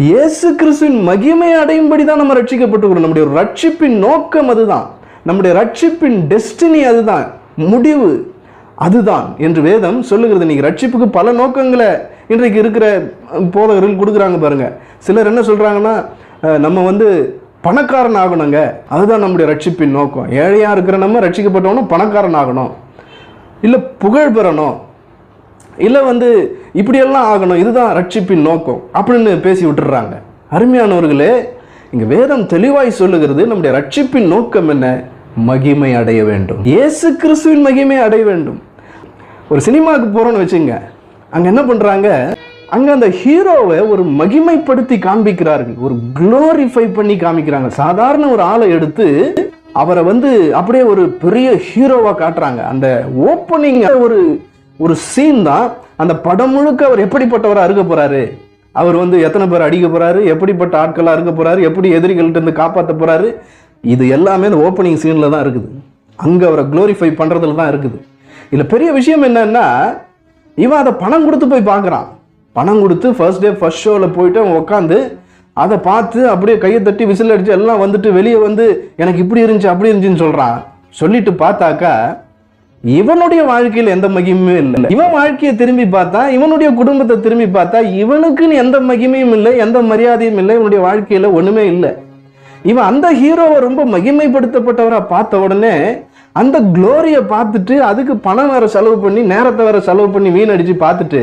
இயேசு கிறிஸ்துவின் மகிமை அடையும்படி தான் நம்ம ரட்சிக்கப்பட்டுக்கிறோம். நம்முடைய ரட்சிப்பின் நோக்கம் அதுதான், நம்முடைய ரட்சிப்பின் டெஸ்டினி அதுதான், முடிவு அதுதான் என்று வேதம் சொல்லுகிறது. இன்னைக்கு ரட்சிப்புக்கு பல நோக்கங்களை இன்றைக்கு இருக்கிற போதகர்கள் கொடுக்குறாங்க பாருங்க. சிலர் என்ன சொல்றாங்கன்னா, நம்ம பணக்காரன் ஆகணுங்க, அதுதான் நம்முடைய ரட்சிப்பின் நோக்கம். ஏழையா இருக்கிற நம்ம ரட்சிக்கப்பட்டவனும் பணக்காரன் ஆகணும், இல்லை புகழ் பெறணும், இல்லை இப்படியெல்லாம் ஆகணும், இதுதான் ரட்சிப்பின் நோக்கம் அப்படின்னு பேசி விட்டுறாங்க. அருமையானவர்களே, இங்க வேதம் தெளிவாய் சொல்லுகிறது, நம்முடைய ரட்சிப்பின் நோக்கம் என்ன? மகிமை அடைய வேண்டும், இயேசு கிறிஸ்துவின் மகிமை அடைய வேண்டும். ஒரு சினிமாவுக்கு போறோம்னு வச்சுங்க, அங்க என்ன பண்றாங்க, அங்க அந்த ஹீரோவை ஒரு மகிமைப்படுத்தி காண்பிக்கிறார்கள், ஒரு குளோரிஃபை பண்ணி காமிக்கிறாங்க. சாதாரண ஒரு ஆளை எடுத்து அவரை அப்படியே ஒரு பெரிய ஹீரோவா காட்டுறாங்க. அந்த ஓப்பனிங் ஒரு சீன் தான். அந்த படம் முழுக்க அவர் எப்படிப்பட்டவரா இருக்க போறாரு, அவர் எத்தனை பேர் அடிக்க போறாரு, எப்படிப்பட்ட ஆட்களா இருக்க போறாரு, எப்படி எதிரிகள்ட்ட இருந்து காப்பாற்ற போறாரு, இது எல்லாமே அந்த ஓப்பனிங் சீன்ல தான் இருக்குது. அங்க அவரை குளோரிஃபை பண்றதுல தான் இருக்குது. இதுல பெரிய விஷயம் என்னன்னா, இவன் அதை பணம் கொடுத்து போய் பார்க்கறான். பணம் கொடுத்து ஃபர்ஸ்ட் டே ஃபர்ஸ்ட் ஷோல போயிட்டு அவன் உட்காந்து அதை பார்த்து அப்படியே கையை தட்டி விசில் அடிச்சு எல்லாம் வெளியே எனக்கு இப்படி இருந்துச்சு அப்படி இருந்துச்சுன்னு சொல்றான். சொல்லிட்டு பார்த்தாக்கா இவனுடைய வாழ்க்கையில் எந்த மகிமையும் இல்லை. இவன் வாழ்க்கையை திரும்பி பார்த்தா, இவனுடைய குடும்பத்தை திரும்பி பார்த்தா, இவனுக்குன்னு எந்த மகிமையும் இல்லை, எந்த மரியாதையும் இல்லை, இவனுடைய வாழ்க்கையில ஒண்ணுமே இல்லை. இவன் அந்த ஹீரோவை ரொம்ப மகிமைப்படுத்தப்பட்டவரா பார்த்த உடனே அந்த குளோரியை பார்த்துட்டு அதுக்கு பணம் வேற செலவு பண்ணி, நேரத்தை வேற செலவு பண்ணி வீணடிச்சு பார்த்துட்டு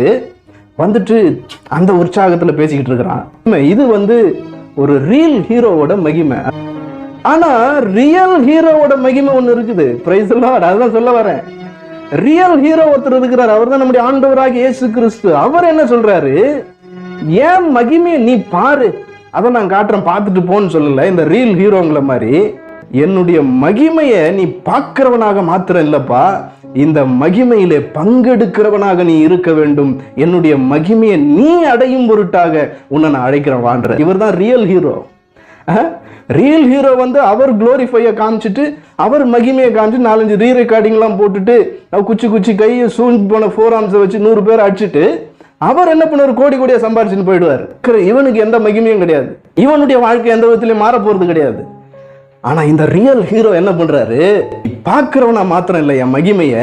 அந்த உற்சாகத்துல பேசிக்கிட்டு இருக்கிறான். இது ஒரு ரியல் ஹீரோவோட மகிமை. ஆனா ரியல் ஹீரோவோட மகிமை ஒண்ணு இருக்குது. Praise the Lord. அதுதான் சொல்ல வரேன். ரியல் ஹீரோ ஒருத்தர் இருக்கிறார், அவர் தான் நம்முடைய ஆண்டவராகிய இயேசு கிறிஸ்து. அவர் என்ன சொல்றாரு, ஏன் மகிமையை நீ பாரு, அதை நான் காட்டுறேன், பார்த்துட்டு போன்னு சொல்லல. இந்த ரியல் ஹீரோங்கள மாதிரி என்னுடைய மகிமையை நீ பார்க்கிறவனாக மாத்திரம் இல்லப்பா, இந்த மகிமையிலே பங்கெடுக்கிறவனாக நீ இருக்க வேண்டும். என்னுடைய மகிமையை நீ அடையும் பொருட்டாக உன்னை நான் அழைக்கிறேன் வான்ற. இவர் தான் ரியல் ஹீரோ. ரியல் ஹீரோ அவர் குளோரிஃபையை காமிச்சிட்டு, அவர் மகிமையை காமிச்சு 4-5 ரீ ரெக்கார்டிங்லாம் போட்டுட்டு, குச்சி குச்சி கையை சூழ்ந்து போன 4 ஆர்ம்ஸை வச்சு 100 பேர் அடிச்சுட்டு அவர் என்ன பண்ணுவார், கோடி கோடியா சம்பாரிச்சுன்னு போயிடுவார். இவனுக்கு எந்த மகிமையும் கிடையாது, இவனுடைய வாழ்க்கை எந்த விதத்திலையும் மாற போறது கிடையாது. ஆனா இந்த ரியல் ஹீரோ என்ன பண்றாரு, பார்க்கிறவனா மாத்திரம் இல்லை என் மகிமைய,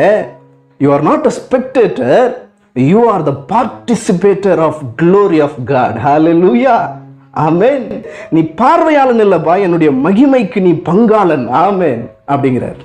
you are not a spectator, you are the participator of glory of God. Hallelujah. ஆமென். நீ பார்வையாளன் இல்லப்பா, என்னுடைய மகிமைக்கு நீ பங்காளன். ஆமென் அப்படிங்கிறார்.